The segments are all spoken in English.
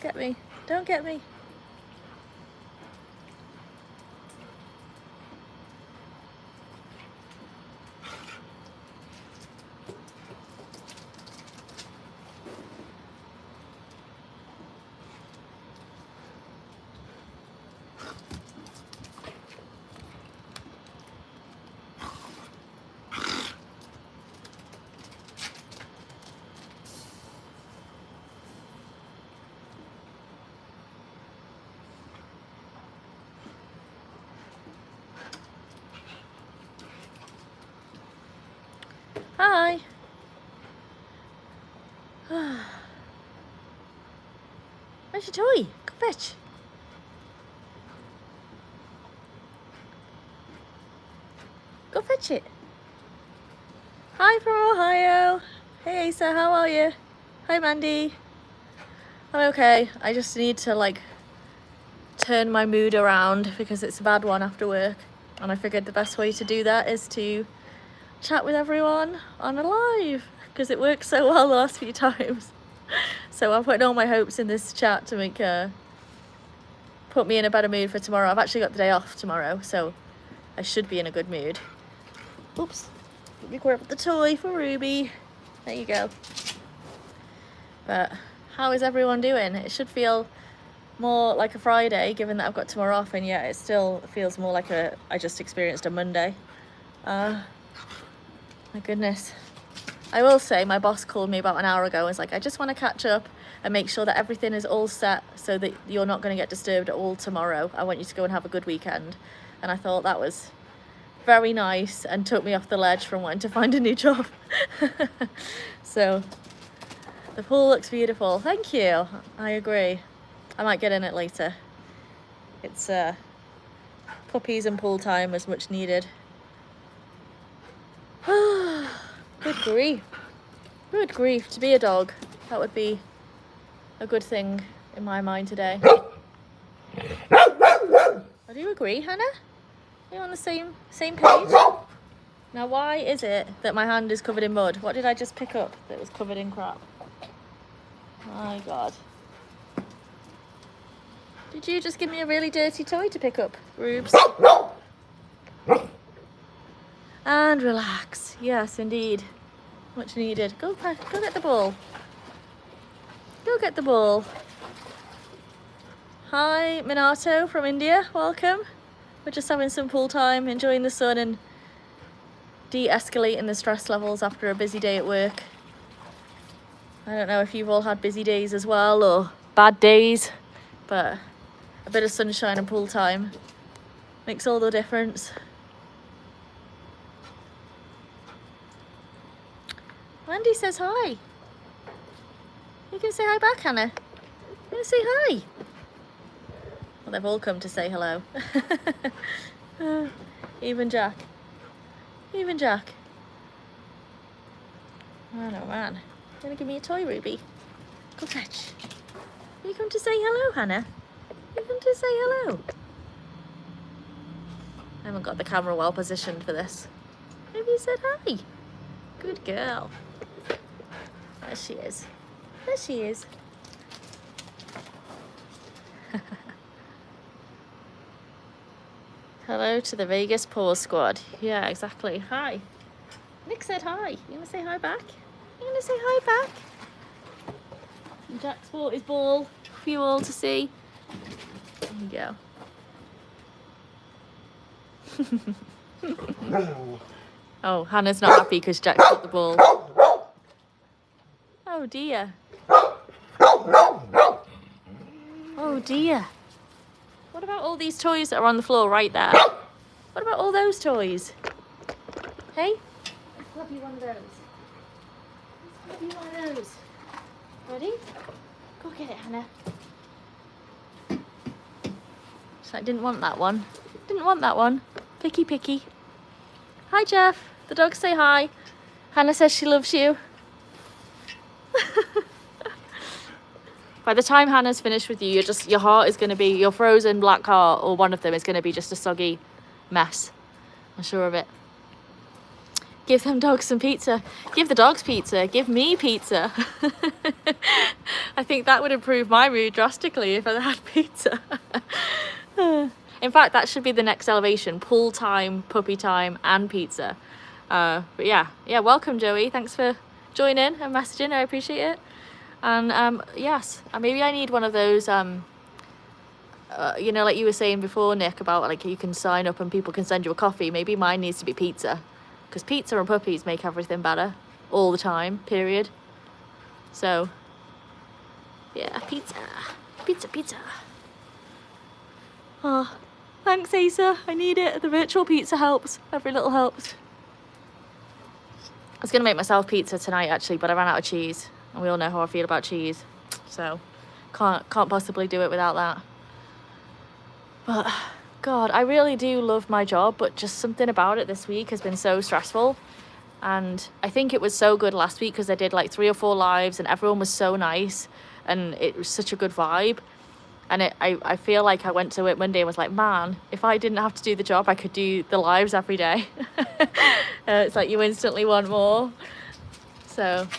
get me. Don't get me. Hi. Where's your toy? Go fetch. Go fetch it. Hi from Ohio. Hey Asa, how are you? Hi Mandy. I'm okay. I just need to like turn my mood around because it's a bad one after work. And I figured the best way to do that is to chat with everyone on a live because it worked so well the last few times. So I'm putting all my hopes in this chat to make put me in a better mood for tomorrow. I've actually got the day off tomorrow, so I should be in a good mood. Oops. Let me grab the toy for Ruby. There you go. But how is everyone doing? It should feel more like a Friday given that I've got tomorrow off, and yet it still feels more like I just experienced a Monday. My goodness. I will say my boss called me about an hour ago and was like, I just want to catch up and make sure that everything is all set so that you're not going to get disturbed at all tomorrow. I want you to go and have a good weekend. And I thought that was very nice and took me off the ledge from wanting to find a new job. So the pool looks beautiful. Thank you. I agree. I might get in it later. It's puppies and pool time is much needed. Good grief. Good grief. To be a dog, that would be a good thing in my mind today. Oh, do you agree, Hannah? Are you on the same page? Now, why is it that my hand is covered in mud? What did I just pick up that was covered in crap? My God. Did you just give me a really dirty toy to pick up, Rubes? And relax. Yes, indeed. Much needed. Go get the ball. Go get the ball. Hi, Minato from India. Welcome. We're just having some pool time, enjoying the sun and de-escalating the stress levels after a busy day at work. I don't know if you've all had busy days as well or bad days, but a bit of sunshine and pool time makes all the difference. Andy says hi. You can say hi back, Hannah. You can say hi. Well, they've all come to say hello. Even Jack. Even Jack. Man, oh man. You're gonna give me a toy, Ruby? Go fetch. You come to say hello, Hannah? You come to say hello? I haven't got the camera well positioned for this. Maybe you said hi. Good girl. There she is. There she is. Hello to the Vegas Paws Squad. Yeah, exactly. Hi. Nick said hi. You gonna say hi back? You gonna say hi back? And Jack's brought his ball for you all to see. There you go. Oh, Hannah's not happy because Jack took the ball. Oh dear. Oh dear. What about all these toys that are on the floor right there? What about all those toys? Hey? Let's grab you one of those. Let's grab you one of those. Ready? Go get it, Hannah. So I didn't want that one. Didn't want that one. Picky, picky. Hi, Jeff. The dogs say hi. Hannah says she loves you. By the time Hannah's finished with you, your heart is going to be, your frozen black heart, or one of them is going to be just a soggy mess. I'm sure of it. Give them dogs some pizza. Give the dogs pizza. Give me pizza. I think that would improve my mood drastically if I had pizza. In fact, that should be the next elevation. Pool time, puppy time, and pizza. But yeah, welcome Joey. Thanks for joining and messaging. I appreciate it. And yes, maybe I need one of those, you know, like you were saying before, Nick, about like you can sign up and people can send you a coffee. Maybe mine needs to be pizza. Because pizza and puppies make everything better all the time, period. So, yeah, pizza. Oh, thanks, Asa. I need it. The virtual pizza helps. Every little helps. I was going to make myself pizza tonight, actually, but I ran out of cheese. And we all know how I feel about cheese. So, can't possibly do it without that. But... God, I really do love my job, but just something about it this week has been so stressful. And I think it was so good last week because I did like 3 or 4 lives and everyone was so nice and it was such a good vibe. And I feel like I went to it Monday and was like, man, if I didn't have to do the job, I could do the lives every day. It's like you instantly want more. So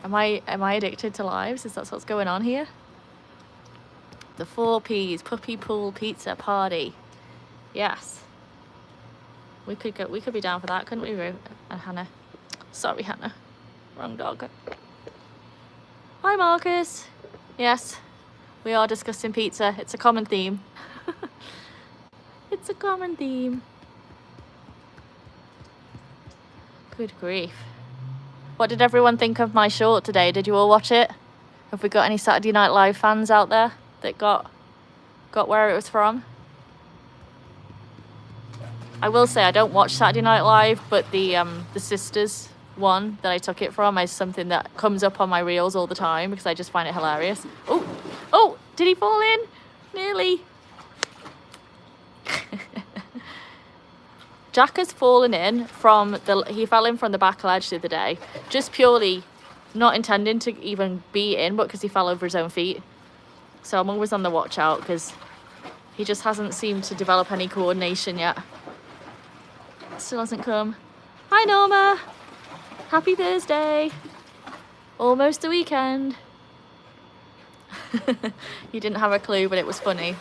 am I addicted to lives? Is that what's going on here? The 4 Ps, puppy pool pizza party. Yes, we could be down for that, couldn't we, Rue and Hannah? Sorry, Hannah, wrong dog. Hi, Marcus. Yes, we are discussing pizza. It's a common theme. It's a common theme. Good grief. What did everyone think of my short today? Did you all watch it? Have we got any Saturday Night Live fans out there that got where it was from? I will say I don't watch Saturday Night Live, but the Sisters one that I took it from is something that comes up on my reels all the time because I just find it hilarious. Oh, did he fall in? Nearly. Jack has fallen in he fell in from the back ledge the other day, just purely not intending to even be in, but because he fell over his own feet. So I'm always on the watch out because he just hasn't seemed to develop any coordination yet. Still hasn't come. Hi Norma, happy Thursday, almost the weekend. You didn't have a clue, but it was funny.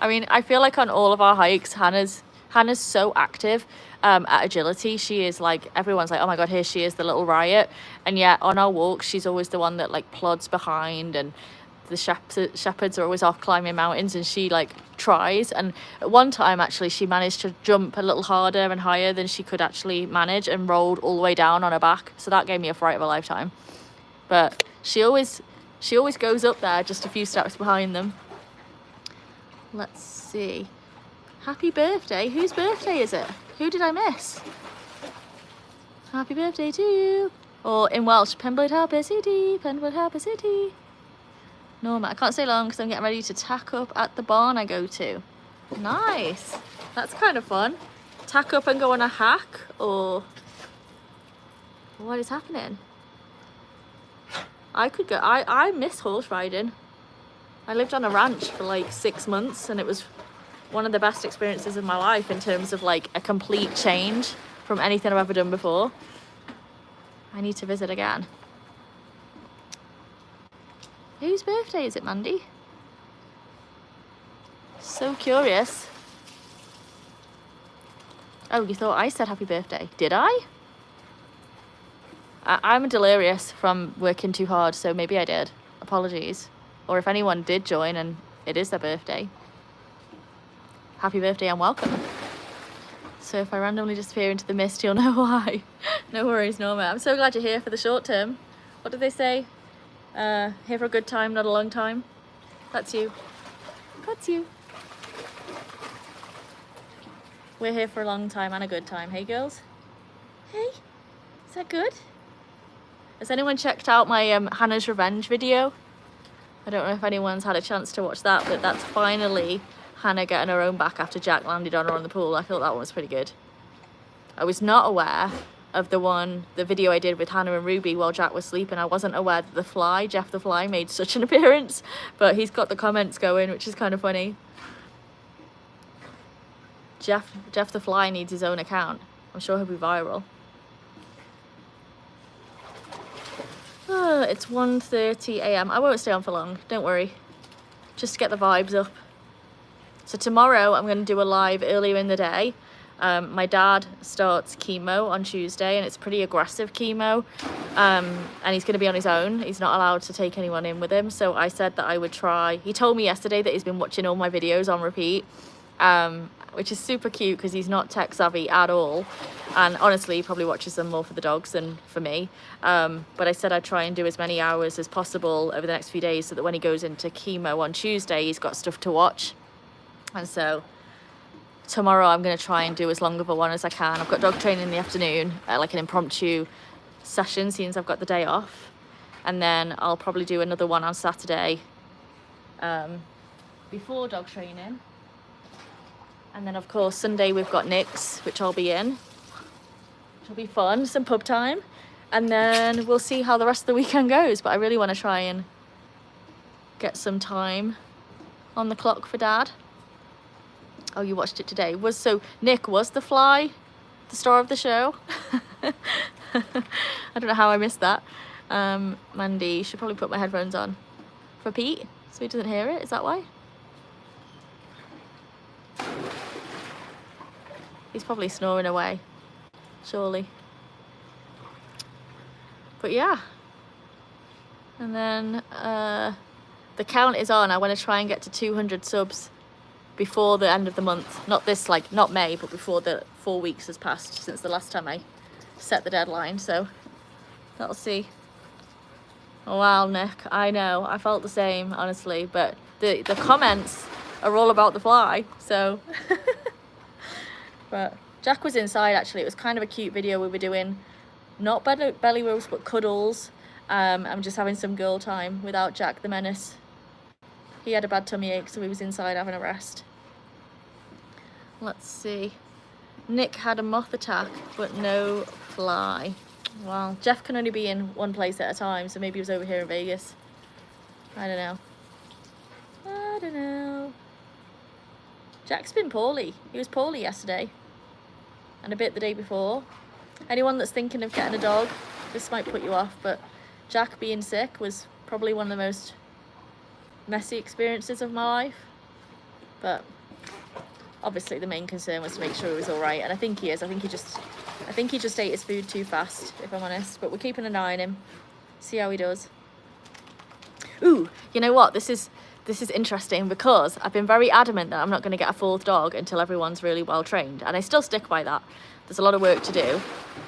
I mean, I feel like on all of our hikes, Hannah's so active at agility. She is like, everyone's like, oh my god, here she is, the little riot. And yet on our walks she's always the one that like plods behind, and the shepherds are always off climbing mountains and she like tries. And at one time actually she managed to jump a little harder and higher than she could actually manage and rolled all the way down on her back, so that gave me a fright of a lifetime. But she always goes up there just a few steps behind them. Let's see, happy birthday. Whose birthday is it? Who did I miss? Happy birthday to you. Or in Welsh, Penblwydd Hapus City. Norma, I can't stay long because I'm getting ready to tack up at the barn I go to. Nice. That's kind of fun. Tack up and go on a hack, or what is happening? I could go. I miss horse riding. I lived on a ranch for like 6 months and it was one of the best experiences of my life in terms of like a complete change from anything I've ever done before. I need to visit again. Whose birthday is it, Mandy? So curious. Oh, you thought I said happy birthday. Did I? I'm delirious from working too hard, so maybe I did. Apologies. Or if anyone did join and it is their birthday, happy birthday and welcome. So if I randomly disappear into the mist, you'll know why. No worries, Norma. I'm so glad you're here for the short term. What did they say? Here for a good time, not a long time. That's you. That's you. We're here for a long time and a good time. Hey, girls. Hey, is that good? Has anyone checked out my Hannah's Revenge video? I don't know if anyone's had a chance to watch that, but that's finally Hannah getting her own back after Jack landed on her on the pool. I thought that one was pretty good. I was not aware of the video I did with Hannah and Ruby while Jack was sleeping. I wasn't aware that the fly, Jeff the Fly, made such an appearance, but he's got the comments going, which is kind of funny. Jeff the Fly needs his own account. I'm sure he'll be viral. Oh, it's 1:30 a.m. I won't stay on for long, don't worry. Just to get the vibes up. So tomorrow I'm going to do a live earlier in the day. My dad starts chemo on Tuesday, and it's pretty aggressive chemo, and he's going to be on his own. He's not allowed to take anyone in with him, so I said that I would try. He told me yesterday that he's been watching all my videos on repeat, which is super cute because he's not tech savvy at all, and honestly he probably watches them more for the dogs than for me, but I said I'd try and do as many hours as possible over the next few days so that when he goes into chemo on Tuesday he's got stuff to watch. And so tomorrow I'm going to try and do as long of a one as I can. I've got dog training in the afternoon, like an impromptu session, since I've got the day off. And then I'll probably do another one on Saturday before dog training. And then of course Sunday we've got Nick's, which I'll be in. Which will be fun, some pub time. And then we'll see how the rest of the weekend goes. But I really want to try and get some time on the clock for Dad. Oh, you watched it today. So Nick was the fly, the star of the show. I don't know how I missed that. Mandy, should probably put my headphones on for Pete so he doesn't hear it. Is that why? He's probably snoring away, surely. But yeah. And then the count is on. I want to try and get to 200 subs before the end of the month. Not this, like, not May, but before the 4 weeks has passed since the last time I set the deadline. So that'll see. Oh, wow, Nick, I know, I felt the same, honestly, but the comments are all about the fly, so. But Jack was inside, actually. It was kind of a cute video we were doing. Not belly rubs, but cuddles. I'm just having some girl time without Jack the menace. He had a bad tummy ache, so he was inside having a rest. Let's see. Nick had a moth attack, but no fly. Well, Jeff can only be in one place at a time, so maybe he was over here in Vegas. I don't know. Jack's been poorly. He was poorly yesterday. And a bit the day before. Anyone that's thinking of getting a dog, this might put you off, but Jack being sick was probably one of the most messy experiences of my life. But obviously the main concern was to make sure he was all right, and I think he is. I think he just ate his food too fast, if I'm honest. But we're keeping an eye on him, see how he does. Ooh, you know what? This is interesting because I've been very adamant that I'm not going to get a fourth dog until everyone's really well trained, and I still stick by that. There's a lot of work to do,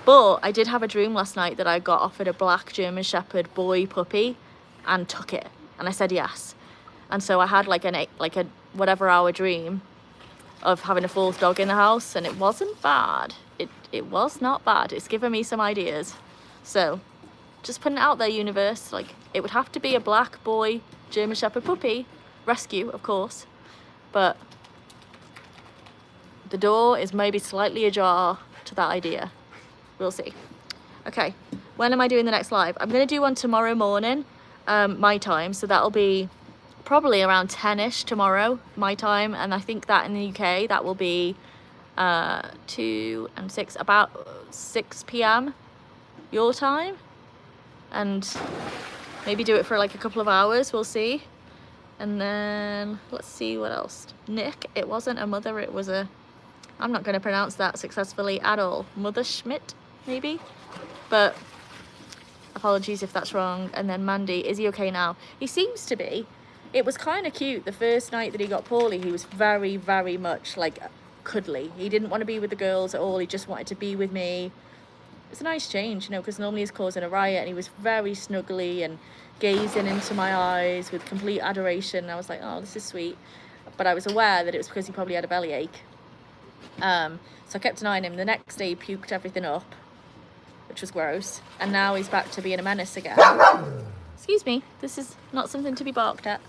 but I did have a dream last night that I got offered a black German Shepherd boy puppy, and took it, and I said yes. And so I had like a whatever hour dream of having a fourth dog in the house, and it wasn't bad. It was not bad. It's given me some ideas. So just putting it out there, universe. Like, it would have to be a black boy German Shepherd puppy, rescue of course, but the door is maybe slightly ajar to that idea. We'll see. Okay, when am I doing the next live? I'm going to do one tomorrow morning, my time, so that'll be probably around 10ish tomorrow, my time, and I think that in the UK that will be 2 and 6, about 6 p.m. your time, and maybe do it for like a couple of hours, we'll see. And then let's see what else. Nick, it wasn't a mother, it was a, I'm not going to pronounce that successfully at all. Mother Schmidt, maybe, but apologies if that's wrong. And then Mandy, is he okay now? He seems to be. It was kind of cute. The first night that he got poorly, he was very, very much like cuddly. He didn't want to be with the girls at all. He just wanted to be with me. It's a nice change, you know, because normally he's causing a riot, and he was very snuggly and gazing into my eyes with complete adoration. I was like, oh, this is sweet. But I was aware that it was because he probably had a bellyache. So I kept an eye on him. The next day he puked everything up, which was gross. And now he's back to being a menace again. Excuse me, this is not something to be barked at.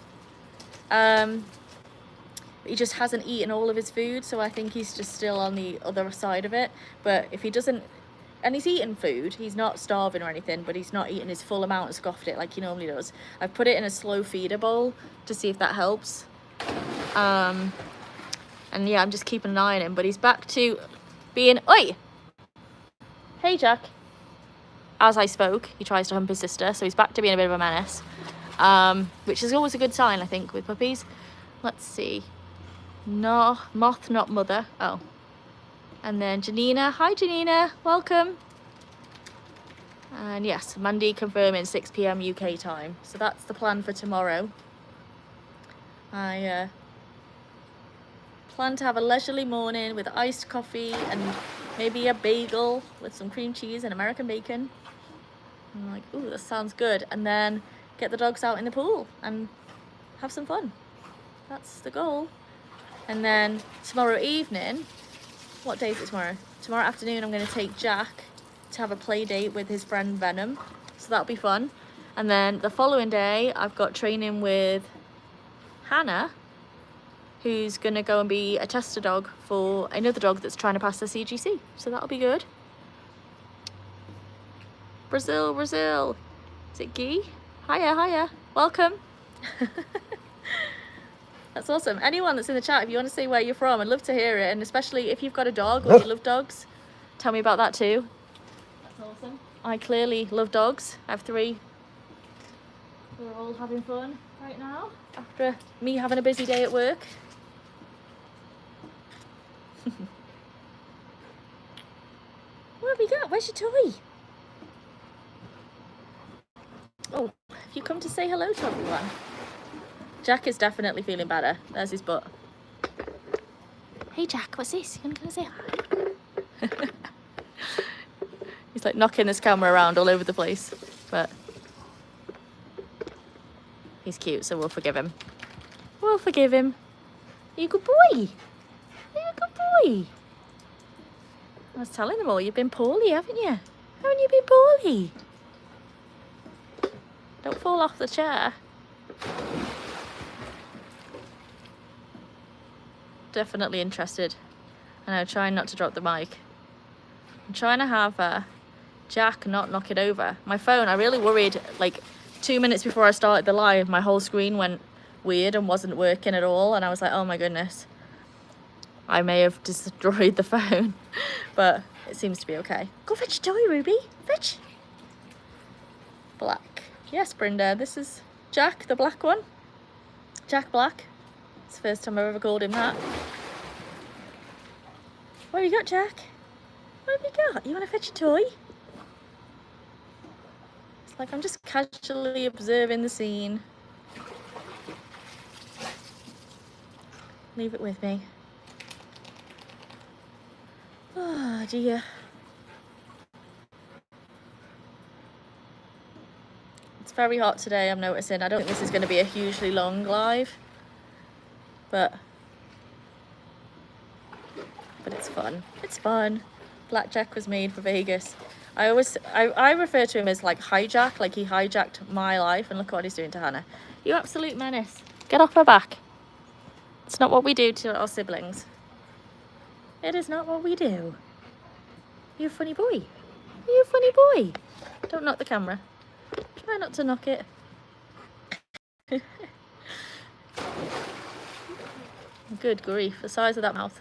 He just hasn't eaten all of his food, so I think he's just still on the other side of it. But if he doesn't, and he's eating food, he's not starving or anything, but he's not eating his full amount and scoffed it like he normally does. I've put it in a slow feeder bowl to see if that helps. And yeah, I'm just keeping an eye on him, but he's back to being, oi! Hey, Jack. as I spoke, he tries to hump his sister, so he's back to being a bit of a menace, which is always a good sign, I think, with puppies. Let's see. No, moth, not mother. Oh. And then Janina. Hi, Janina. Welcome. And yes, Monday confirming 6 p.m. UK time. So that's the plan for tomorrow. I plan to have a leisurely morning with iced coffee and maybe a bagel with some cream cheese and American bacon. I'm like, ooh, that sounds good. And then get the dogs out in the pool and have some fun. That's the goal. And then tomorrow evening, what day is it tomorrow? Tomorrow afternoon, I'm going to take Jack to have a play date with his friend Venom. So that'll be fun. And then the following day, I've got training with Hannah, who's going to go and be a tester dog for another dog that's trying to pass the CGC. So that'll be good. Brazil, Brazil. Is it Guy? Hiya, hiya. Welcome. That's awesome. Anyone that's in the chat, if you want to say where you're from, I'd love to hear it. And especially if you've got a dog or you love dogs, tell me about that too. That's awesome. I clearly love dogs. I have 3. We're all having fun right now after me having a busy day at work. What have you got? Where's your toy? Oh, have you come to say hello to everyone? Jack is definitely feeling better. There's his butt. Hey Jack, what's this? You gonna say hi? He's like knocking this camera around all over the place, but he's cute, so we'll forgive him. We'll forgive him. Are you a good boy? Are you a good boy? I was telling them all, you've been poorly, haven't you? Haven't you been poorly? Don't fall off the chair. Definitely interested. And I'm trying not to drop the mic. I'm trying to have Jack not knock it over. My phone, I really worried, like 2 minutes before I started the live, my whole screen went weird and wasn't working at all. And I was like, oh my goodness. I may have destroyed the phone. But it seems to be okay. Go fetch a toy, Ruby. Fetch. Black. Yes, Brenda, this is Jack, the black one. Jack Black. It's the first time I've ever called him that. What have you got, Jack? What have you got? You want to fetch a toy? It's like I'm just casually observing the scene. Leave it with me. Oh dear. It's very hot today, I'm noticing. I don't think this is going to be a hugely long live. But it's fun. It's fun. Blackjack was made for Vegas. I refer to him as like hijack, like he hijacked my life, and look what he's doing to Hannah. You absolute menace. Get off her back. It's not what we do to our siblings. It is not what we do. You a funny boy. You a funny boy. Don't knock the camera. Try not to knock it. Good grief, the size of that mouth.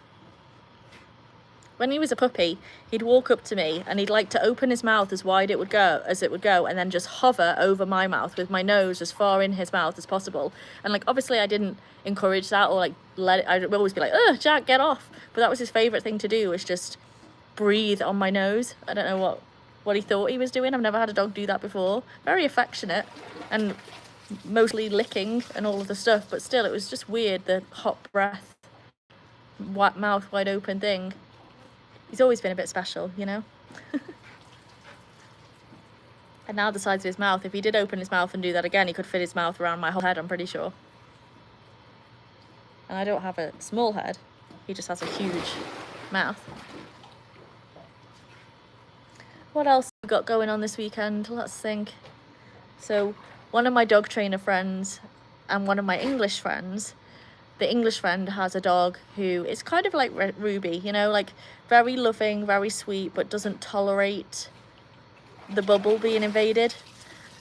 When he was a puppy, he'd walk up to me and he'd like to open his mouth as wide as it would go and then just hover over my mouth with my nose as far in his mouth as possible. And like obviously I didn't encourage that or like let it, I'd always be like, "Ugh, Jack, get off." But that was his favourite thing to do, was just breathe on my nose. I don't know what he thought he was doing. I've never had a dog do that before. Very affectionate and mostly licking and all of the stuff, but still it was just weird, the hot breath, mouth wide open thing. He's always been a bit special, you know. And now the size of his mouth, if he did open his mouth and do that again, he could fit his mouth around my whole head, I'm pretty sure. And I don't have a small head, he just has a huge mouth. What else have we got going on this weekend? Let's think. So one of my dog trainer friends and one of my English friends, the English friend has a dog who is kind of like Ruby, you know, like very loving, very sweet, but doesn't tolerate the bubble being invaded.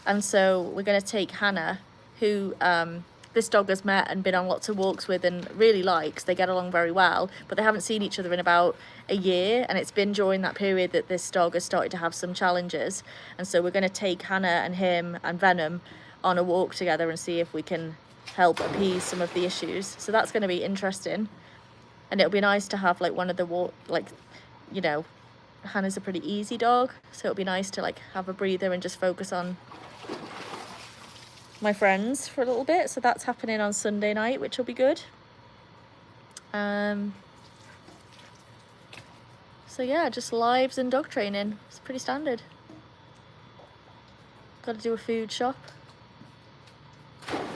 And so we're going to take Hannah, who the this dog has met and been on lots of walks with and really likes. They get along very well, but they haven't seen each other in about a year, and it's been during that period that this dog has started to have some challenges. And so we're going to take Hannah and him and Venom on a walk together and see if we can help appease some of the issues. So that's going to be interesting, and it'll be nice to have like one of the you know, Hannah's a pretty easy dog, so it'll be nice to like have a breather and just focus on my friends for a little bit. So that's happening on Sunday night, which will be good. So yeah, just lives and dog training. It's pretty standard. Got to do a food shop,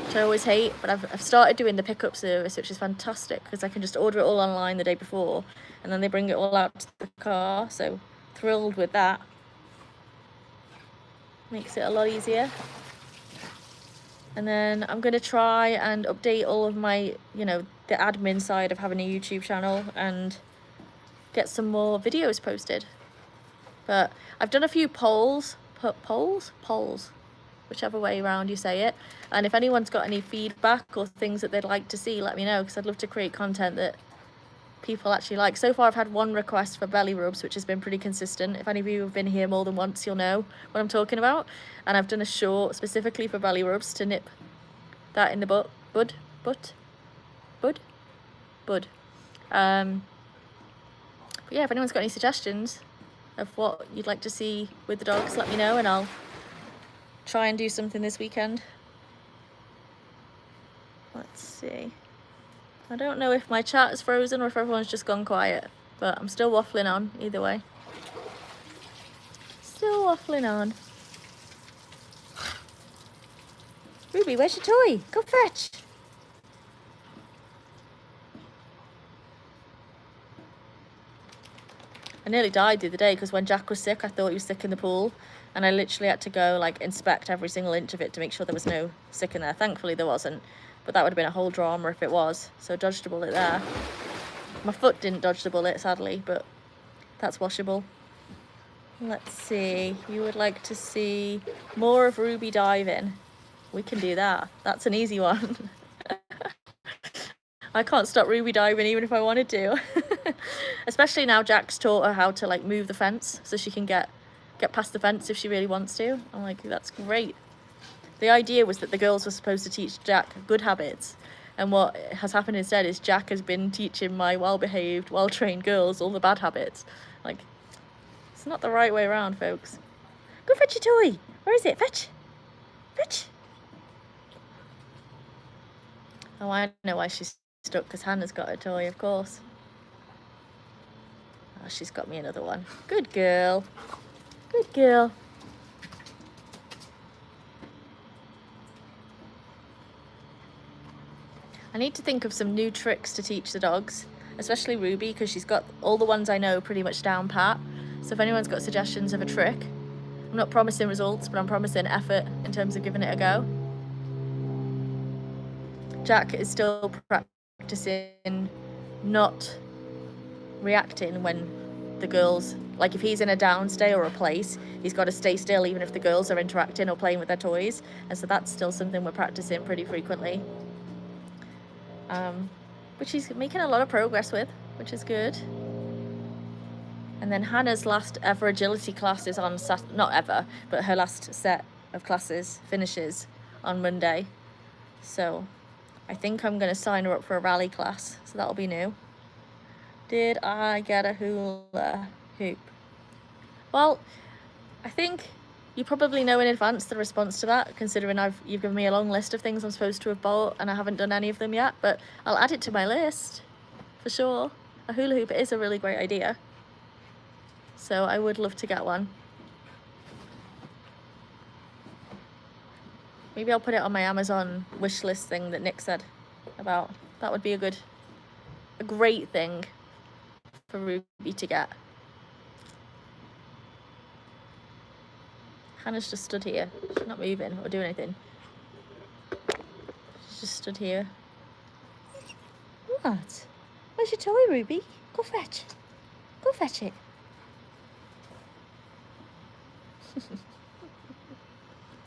which I always hate, but I've started doing the pickup service, which is fantastic because I can just order it all online the day before and then they bring it all out to the car. So thrilled with that. Makes it a lot easier. And then I'm going to try and update all of my, you know, the admin side of having a YouTube channel and get some more videos posted. But I've done a few polls, whichever way around you say it. And if anyone's got any feedback or things that they'd like to see, let me know, because I'd love to create content that people actually like. So far I've had one request for belly rubs, which has been pretty consistent. If any of you have been here more than once, you'll know what I'm talking about. And I've done a short specifically for belly rubs to nip that in the bud. But yeah, if anyone's got any suggestions of what you'd like to see with the dogs, let me know and I'll try and do something this weekend. Let's see. I don't know if my chat is frozen or if everyone's just gone quiet, but I'm still waffling on either way. Still waffling on. Ruby, where's your toy? Go fetch. I nearly died the other day because when Jack was sick, I thought he was sick in the pool, and I literally had to go like inspect every single inch of it to make sure there was no sick in there. Thankfully there wasn't, but that would have been a whole drama if it was. So dodged a bullet there. My foot didn't dodge the bullet, sadly, but that's washable. Let's see. You would like to see more of Ruby diving? We can do that. That's an easy one. I can't stop Ruby diving even if I wanted to. Especially now Jack's taught her how to like move the fence so she can get past the fence if she really wants to. I'm like, that's great. The idea was that the girls were supposed to teach Jack good habits, and what has happened instead is Jack has been teaching my well-behaved, well-trained girls all the bad habits. Like, it's not the right way around, folks. Go fetch your toy. Where is it? Fetch. Fetch. Oh, I know why she's stuck, because Hannah's got a toy, of course. Oh, she's got me another one. Good girl. Good girl. I need to think of some new tricks to teach the dogs, especially Ruby, because she's got all the ones I know pretty much down pat. So if anyone's got suggestions of a trick, I'm not promising results, but I'm promising effort in terms of giving it a go. Jack is still practicing not reacting when the girls, like if he's in a downstay or a place, he's got to stay still even if the girls are interacting or playing with their toys. And so that's still something we're practicing pretty frequently. Which he's making a lot of progress with, which is good. And then Hannah's last ever agility class is on not ever, but her last set of classes finishes on Monday. So I think I'm going to sign her up for a rally class, so that'll be new. Did I get a hula hoop? Well, I think you probably know in advance the response to that, considering you've given me a long list of things I'm supposed to have bought and I haven't done any of them yet, but I'll add it to my list for sure. A hula hoop is a really great idea, so I would love to get one. Maybe I'll put it on my Amazon wish list thing that Nick said about. That would be a great thing for Ruby to get. Hannah's just stood here. She's not moving or doing anything. She's just stood here. What? Where's your toy, Ruby? Go fetch. Go fetch it.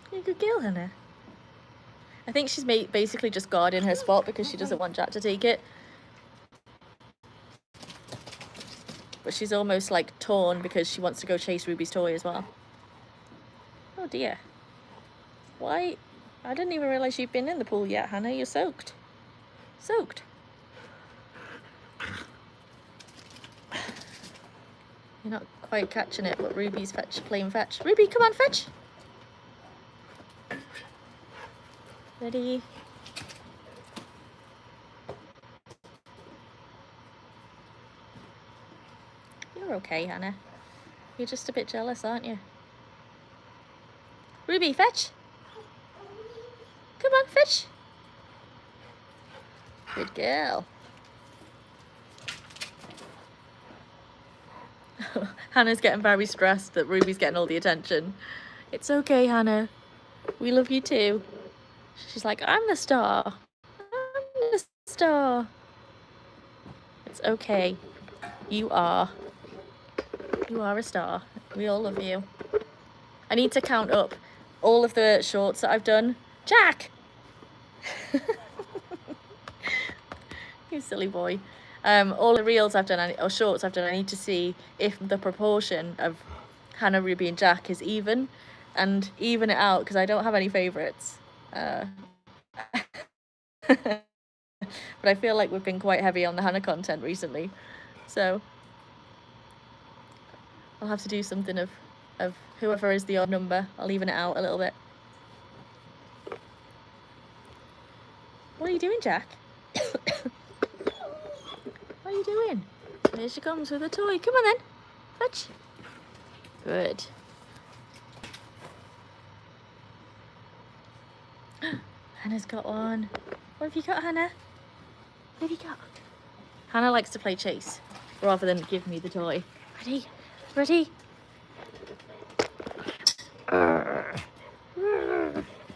You're a good girl, Hannah. I think she's basically just guarding her spot because she doesn't want Jack to take it. But she's almost like torn because she wants to go chase Ruby's toy as well. Oh dear. Why? I didn't even realise you'd been in the pool yet, Hannah. You're soaked. Soaked. You're not quite catching it, but Ruby's playing fetch. Ruby, come on, fetch. Ready? You're okay, Hannah. You're just a bit jealous, aren't you? Ruby, fetch. Come on, fetch. Good girl. Hannah's getting very stressed that Ruby's getting all the attention. It's okay, Hannah. We love you too. She's like, I'm the star. I'm the star. It's okay. You are. You are a star. We all love you. I need to count up all of the shorts that I've done. Jack! You silly boy. All the reels I've done, or shorts I've done, I need to see if the proportion of Hannah, Ruby and Jack is even, and even it out, because I don't have any favourites. But I feel like we've been quite heavy on the Hannah content recently, so I'll have to do something of whoever is the odd number. I'll even it out a little bit. What are you doing, Jack? What are you doing? Here she comes with a toy. Come on then. Fetch. Good. Hannah's got one. What have you got, Hannah? What have you got? Hannah likes to play chase rather than give me the toy. Ready? Ready?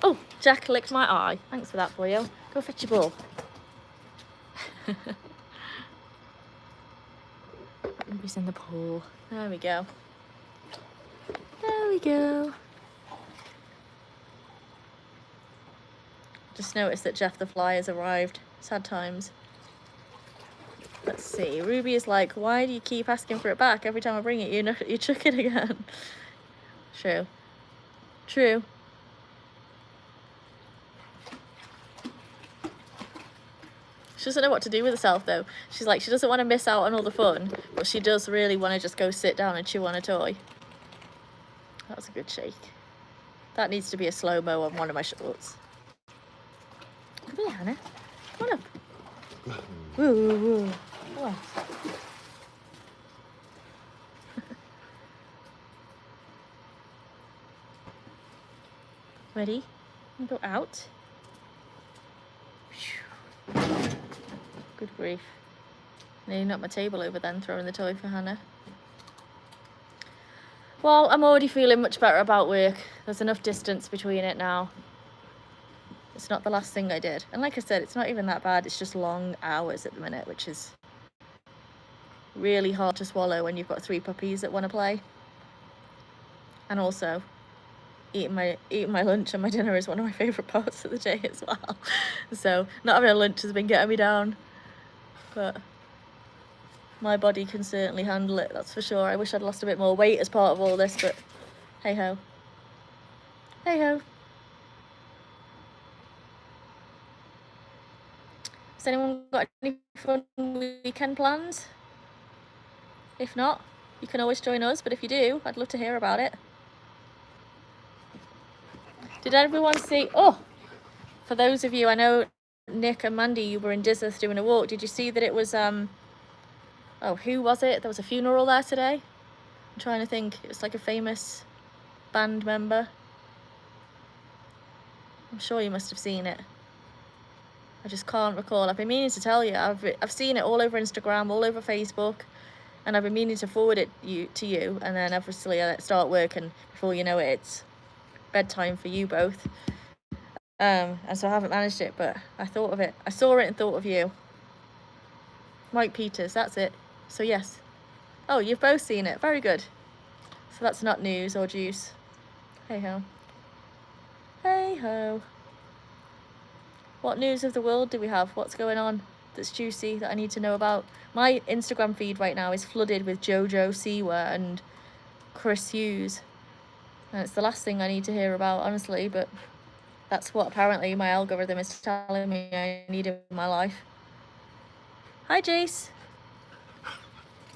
Oh, Jack licked my eye. Thanks for that, boyo. Go fetch your ball. Ruby's in the pool. There we go. There we go. Just noticed that Jeff the Fly has arrived. Sad times. Let's see. Ruby is like, why do you keep asking for it back? Every time I bring it, you chuck it again. True. True. She doesn't know what to do with herself though. She's like, she doesn't want to miss out on all the fun, but she does really want to just go sit down and chew on a toy. That was a good shake. That needs to be a slow-mo on one of my shorts. Come here, Hannah. Come on up. Woo, woo, woo. Come on. Ready? Go out. Good grief. Nearly knocked my table over then, throwing the toy for Hannah. Well, I'm already feeling much better about work. There's enough distance between it now. It's not the last thing I did. And like I said, it's not even that bad. It's just long hours at the minute, which is really hard to swallow when you've got 3 puppies that want to play. And also, eating my lunch and my dinner is one of my favourite parts of the day as well. So not having a lunch has been getting me down. But my body can certainly handle it, that's for sure. I wish I'd lost a bit more weight as part of all this, but hey ho. Hey ho. Has anyone got any fun weekend plans? If not, you can always join us, but if you do, I'd love to hear about it. Did everyone see, oh, for those of you, I know Nick and Mandy, you were in Disworth doing a walk. Did you see that it was, oh, who was it? There was a funeral there today. I'm trying to think. It was like a famous band member. I'm sure you must have seen it. I just can't recall. I've been meaning to tell you. I've seen it all over Instagram, all over Facebook, and I've been meaning to forward it to you. And then obviously I start work, and before you know it, it's bedtime for you both. And so I haven't managed it, but I thought of it. I saw it and thought of you. Mike Peters, that's it. So yes. Oh, you've both seen it. Very good. So that's not news or juice. Hey ho. Hey ho. What news of the world do we have? What's going on that's juicy that I need to know about? My Instagram feed right now is flooded with Jojo Siwa and Chris Hughes. And it's the last thing I need to hear about, honestly, but that's what apparently my algorithm is telling me I need in my life. Hi, Jace.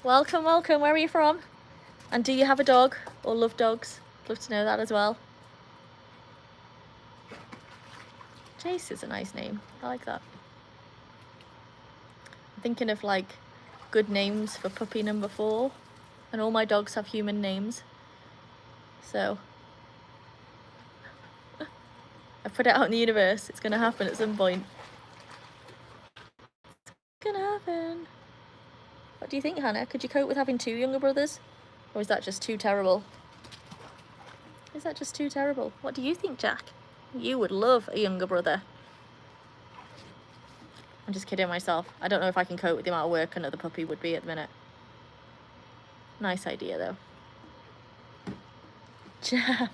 Welcome, welcome. Where are you from? And do you have a dog or love dogs? Love to know that as well. Jace is a nice name. I like that. I'm thinking of like good names for puppy number 4. And all my dogs have human names. So I put it out in the universe. It's gonna happen at some point. It's gonna happen. What do you think, Hannah? Could you cope with having 2 younger brothers? Or is that just too terrible? Is that just too terrible? What do you think, Jack? You would love a younger brother. I'm just kidding myself. I don't know if I can cope with the amount of work another puppy would be at the minute. Nice idea, though. Jeff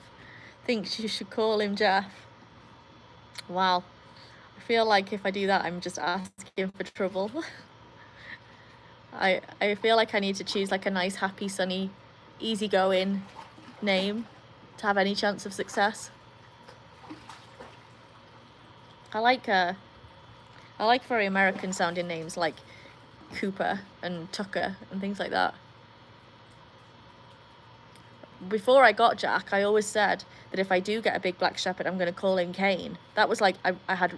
thinks you should call him Jeff. Wow. I feel like if I do that, I'm just asking for trouble. I feel like I need to choose like a nice, happy, sunny, easygoing name to have any chance of success. I like very American sounding names like Cooper and Tucker and things like that. Before I got Jack, I always said that if I do get a big black shepherd, I'm going to call him Kane. That was like, I had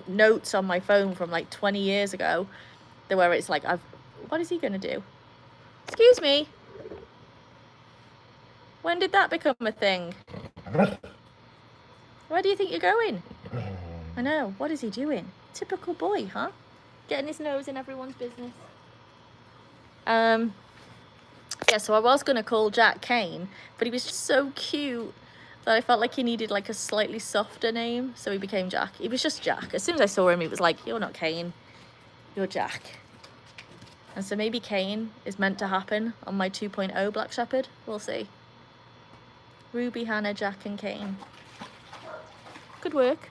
notes on my phone from like 20 years ago where it's like, what is he going to do? Excuse me. When did that become a thing? Where do you think you're going? I know, what is he doing? Typical boy, huh? Getting his nose in everyone's business. Yeah, so I was going to call Jack Kane, but he was just so cute that I felt like he needed like a slightly softer name, so he became Jack. He was just Jack. As soon as I saw him, he was like, you're not Kane, you're Jack. And so maybe Kane is meant to happen on my 2.0 Black Shepherd. We'll see. Ruby, Hannah, Jack and Kane. Good work.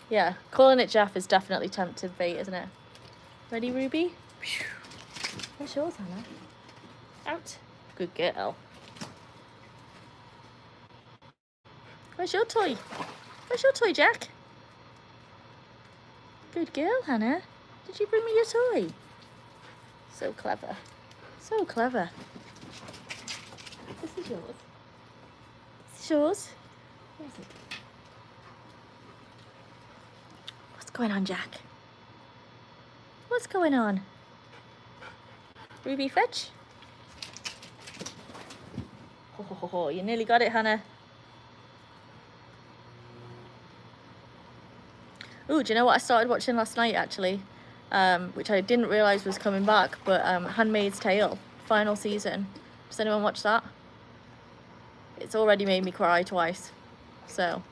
Yeah, calling it Jeff is definitely tempted bait, isn't it? Ready, Ruby? Where's yours, Hannah? Out. Good girl. Where's your toy? Where's your toy, Jack? Good girl, Hannah. Did you bring me your toy? So clever. So clever. This is yours. This is yours. Where is it? What's going on, Jack? What's going on? Ruby, fetch. Oh, you nearly got it, Hannah. Ooh, do you know what I started watching last night, actually? Which I didn't realise was coming back, but Handmaid's Tale, final season. Does anyone watch that? It's already made me cry twice. So,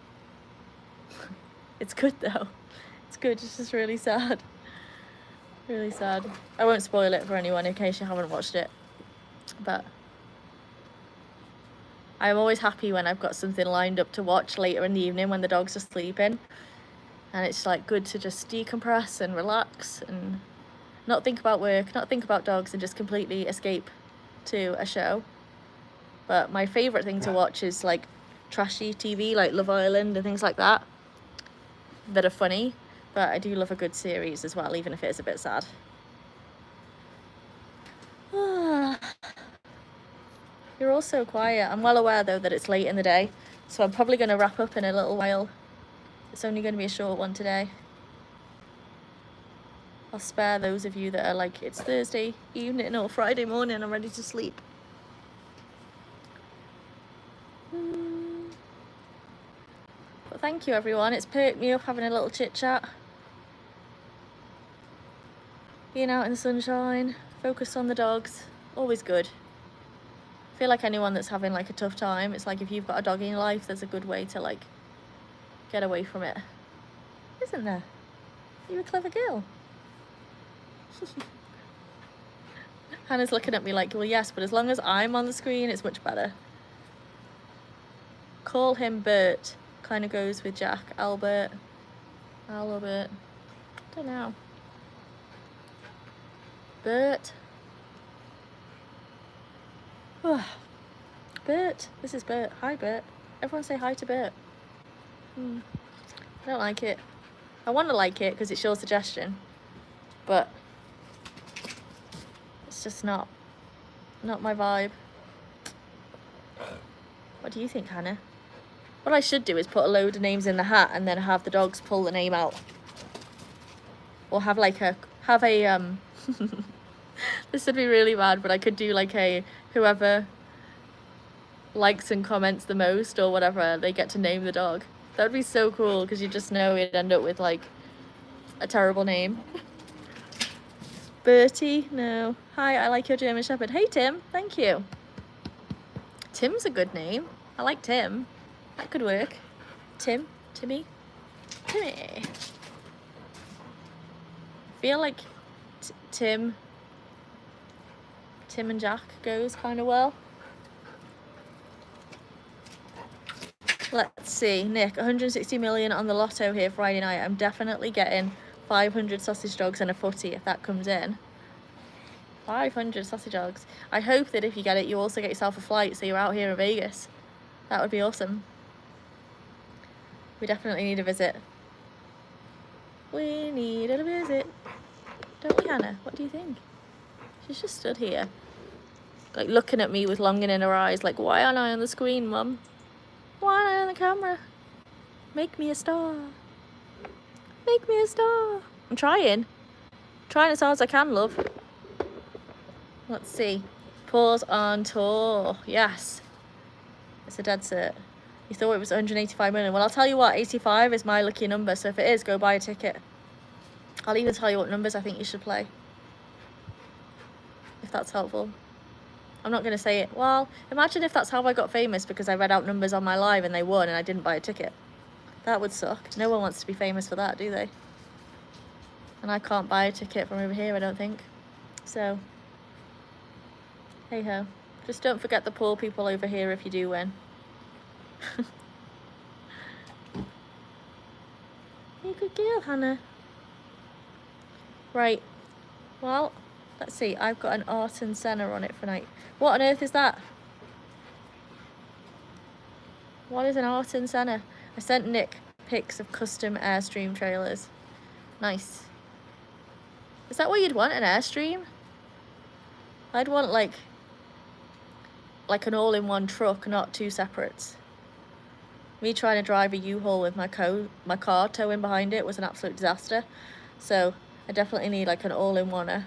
it's good though. It's good, it's just really sad. Really sad. I won't spoil it for anyone in case you haven't watched it. But I'm always happy when I've got something lined up to watch later in the evening when the dogs are sleeping. And it's like good to just decompress and relax and not think about work, not think about dogs, and just completely escape to a show. But my favourite thing to watch is like trashy TV, like Love Island and things like that are funny. But I do love a good series as well, even if it is a bit sad. You're all so quiet. I'm well aware though that it's late in the day, so I'm probably going to wrap up in a little while. It's only going to be a short one today. I'll spare those of you that are like, it's Thursday evening or Friday morning, I'm ready to sleep. But thank you everyone, it's perked me up having a little chit chat. Being out in the sunshine, focused on the dogs, always good. I feel like anyone that's having like a tough time, it's like if you've got a dog in your life, there's a good way to like get away from it. Isn't there? You're a clever girl. Hannah's looking at me like, well yes, but as long as I'm on the screen, it's much better. call him Bert. Kind of goes with Jack. Albert. Albert. Don't know. Bert. Bert. This is Bert. Hi, Bert. Everyone say hi to Bert. I don't like it. I want to like it because it's your suggestion, but it's just not my vibe. What do you think, Hannah? What I should do is put a load of names in the hat and then have the dogs pull the name out, or have a this would be really bad, but I could do like a whoever likes and comments the most or whatever, they get to name the dog. That would be so cool because you just know you'd end up with like a terrible name. Bertie, no. Hi, I like your German Shepherd. Hey Tim, thank you. Tim's a good name. I like Tim. That could work. Tim, Timmy, Timmy. I feel like Tim and Jack goes kind of well. Let's see, Nick, 160 million on the lotto here Friday night. I'm definitely getting 500 sausage dogs and a footy if that comes in. 500 sausage dogs. I hope that if you get it, you also get yourself a flight so you're out here in Vegas. That would be awesome. We definitely need a visit. We need a visit. Don't we, Hannah? What do you think? She's just stood here, like looking at me with longing in her eyes, like, why aren't I on the screen, Mum? Why aren't I on the camera? Make me a star. Make me a star. I'm trying as hard as I can, love. Let's see. Paws on tour. Yes. It's a dead cert. You thought it was 185 million. Well, I'll tell you what, 85 is my lucky number, so if it is, go buy a ticket. I'll even tell you what numbers I think you should play, if that's helpful. I'm not going to say it. Well, imagine if that's how I got famous, because I read out numbers on my live and they won and I didn't buy a ticket. That would suck. No one wants to be famous for that, do they? And I can't buy a ticket from over here, I don't think. So, hey ho. Just don't forget the poor people over here if you do win. You're a good girl, Hannah. Right. Well, let's see. I've got an Art and Senna on it for night. What on earth is that? What is an Art and Senna? I sent Nick pics of custom Airstream trailers. Nice. Is that what you'd want, an Airstream? I'd want like an all-in-one truck, not two separates. Me trying to drive a U-Haul with my car towing behind it was an absolute disaster. So I definitely need like an all-in-one.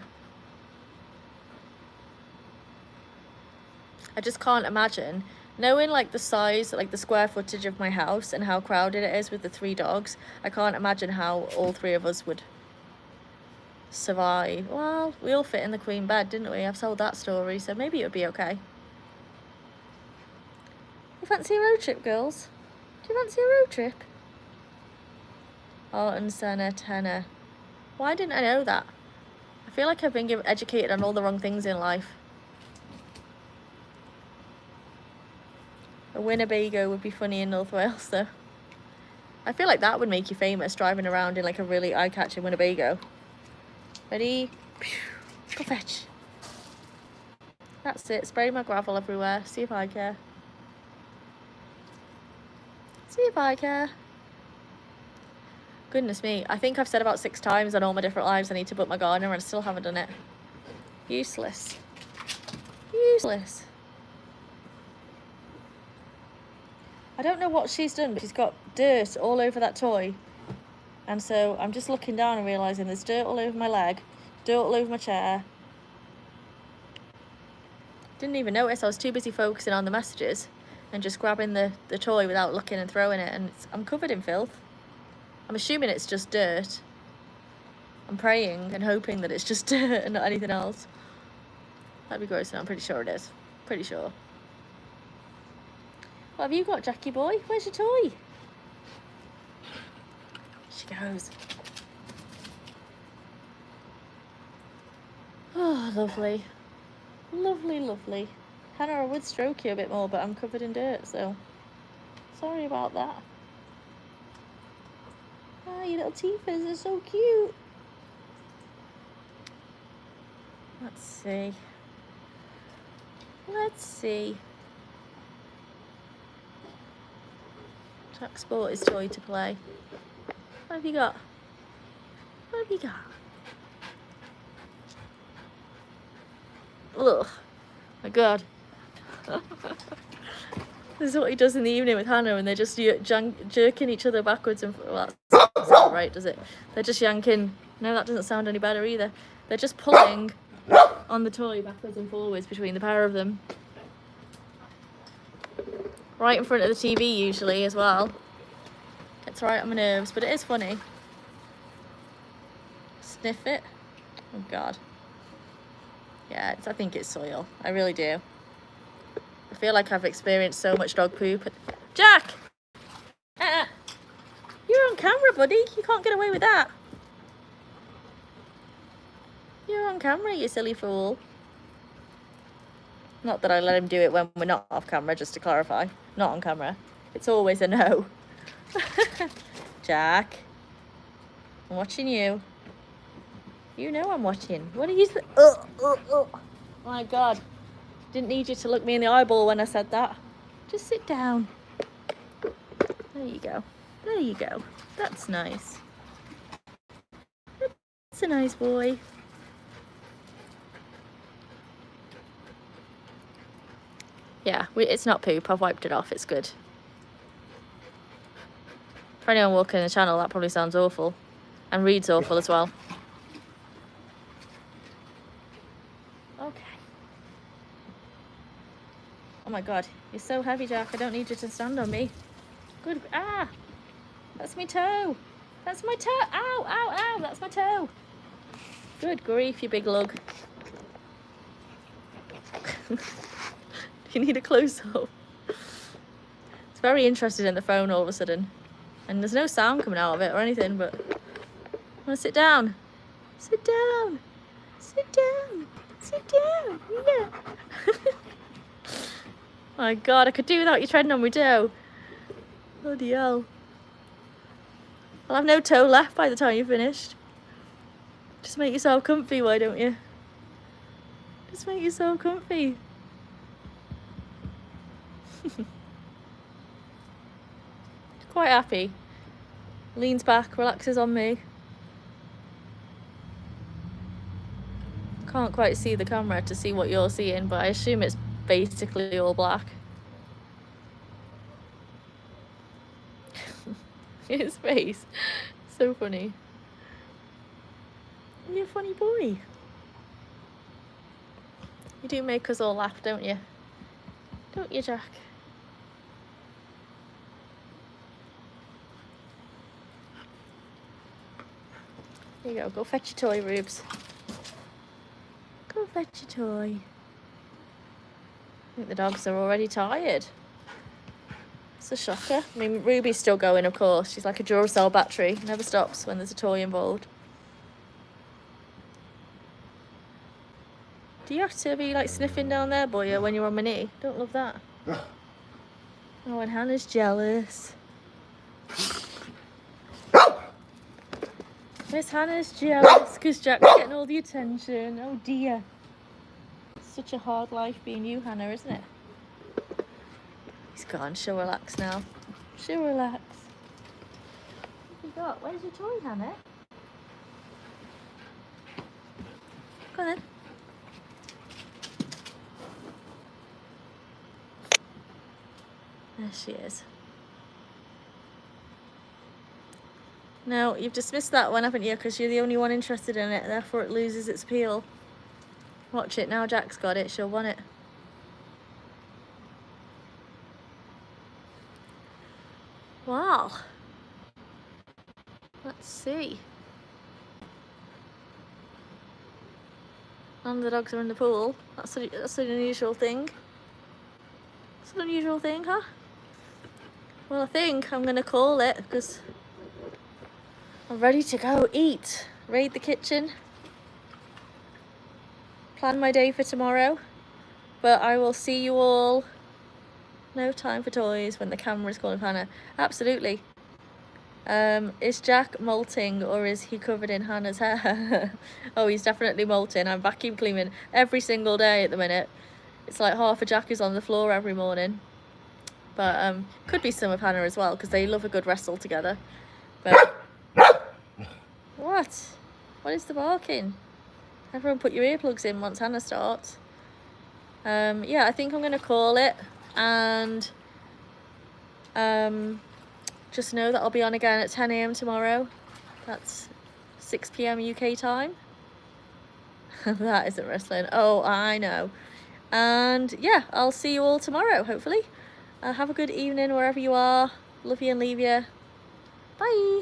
I just can't imagine, knowing like the size, like the square footage of my house and how crowded it is with the 3 dogs, I can't imagine how all 3 of us would survive. Well, we all fit in the queen bed, didn't we? I've told that story, so maybe it would be okay. You fancy a road trip, girls? Do you fancy a road trip? Art and Senna, tenor. Why didn't I know that? I feel like I've been educated on all the wrong things in life. A Winnebago would be funny in North Wales, though. I feel like that would make you famous, driving around in like a really eye-catching Winnebago. Ready? Go fetch. That's it. Spray my gravel everywhere. See if I care. See if I care. Goodness me. I think I've said about 6 times on all my different lives I need to book my gardener and I still haven't done it. Useless. Useless. I don't know what she's done, but she's got dirt all over that toy. And so I'm just looking down and realising there's dirt all over my leg, dirt all over my chair. Didn't even notice. I was too busy focusing on the messages and just grabbing the toy without looking and throwing it. And I'm covered in filth. I'm assuming it's just dirt. I'm praying and hoping that it's just dirt and not anything else. That'd be gross, and I'm pretty sure it is. Pretty sure. What have you got, Jackie boy? Where's your toy? She goes. Oh, lovely. Lovely, lovely. Hannah, I would stroke you a bit more, but I'm covered in dirt, so Sorry about that. Ah, your little teethers are so cute. Let's see. Let's see. Jack's bought his toy to play. What have you got? What have you got? Ugh. My God. This is what he does in the evening with Hannah, and they're just jerking each other backwards and well, that doesn't sound right, does it? They're just yanking. No, that doesn't sound any better either. They're just pulling on the toy backwards and forwards between the pair of them. Right in front of the TV usually as well. It's right on my nerves, but it is funny. Sniff it. Oh God. Yeah, I think it's soil. I really do. I feel like I've experienced so much dog poop. Jack! You're on camera, buddy. You can't get away with that. You're on camera, you silly fool. Not that I let him do it when we're not off camera, just to clarify. Not on camera. It's always a no. Jack. I'm watching you. You know I'm watching. What are you... Oh my God. Didn't need you to look me in the eyeball when I said that. Just sit down. There you go. There you go. That's nice. That's a nice boy. Yeah, it's not poop. I've wiped it off. It's good. For anyone walking the channel, that probably sounds awful. And reads awful as well. Okay. Oh my God, you're so heavy, Jack. I don't need you to stand on me. Good. Ah! That's my toe. That's my toe. Ow, ow, ow. That's my toe. Good grief, you big lug. You need a close-up. It's very interested in the phone all of a sudden. And there's no sound coming out of it or anything, but... I want to sit down. Sit down. Sit down. Sit down. Yeah. My God, I could do without you treading on my toe. Bloody hell. I'll have no toe left by the time you're finished. Just make yourself comfy, why don't you? Just make yourself comfy. Quite happy. Leans back, relaxes on me. Can't quite see the camera to see what you're seeing, but I assume it's basically all black. His face. So funny. You're a funny boy. You do make us all laugh, don't you? Don't you, Jack? Here you go. Go fetch your toy, Rubes. Go fetch your toy. I think the dogs are already tired. It's a shocker. I mean, Ruby's still going, of course. She's like a Duracell battery. Never stops when there's a toy involved. Do you have to be like sniffing down there, boy, when you're on my knee? Don't love that. Oh, and Hannah's jealous. Miss Hannah's jealous because Jack's getting all the attention. Oh dear. Such a hard life being you, Hannah, isn't it? He's gone. She'll relax now. She'll relax. What have you got? Where's your toy, Hannah? Go on then. There she is. No, you've dismissed that one, haven't you? Because you're the only one interested in it, therefore it loses its appeal. Watch it, now Jack's got it, she'll want it. Wow. Let's see. None of the dogs are in the pool. That's an unusual thing. It's an unusual thing, huh? Well, I think I'm going to call it because I'm ready to go eat. Raid the kitchen. Plan my day for tomorrow. But I will see you all No time for toys when the camera's calling Hannah. Absolutely. Is Jack molting or is he covered in Hannah's hair? Oh, he's definitely molting. I'm vacuum cleaning every single day at the minute. It's like half a Jack is on the floor every morning. But could be some of Hannah as well, because they love a good wrestle together. But what? What is the barking? Everyone put your earplugs in once Hannah starts. Yeah, I think I'm gonna call it, and just know that I'll be on again at 10 AM tomorrow. That's 6 PM UK time. That isn't wrestling. Oh, I know. And yeah, I'll see you all tomorrow, hopefully. Have a good evening wherever you are. Love you and leave you. Bye.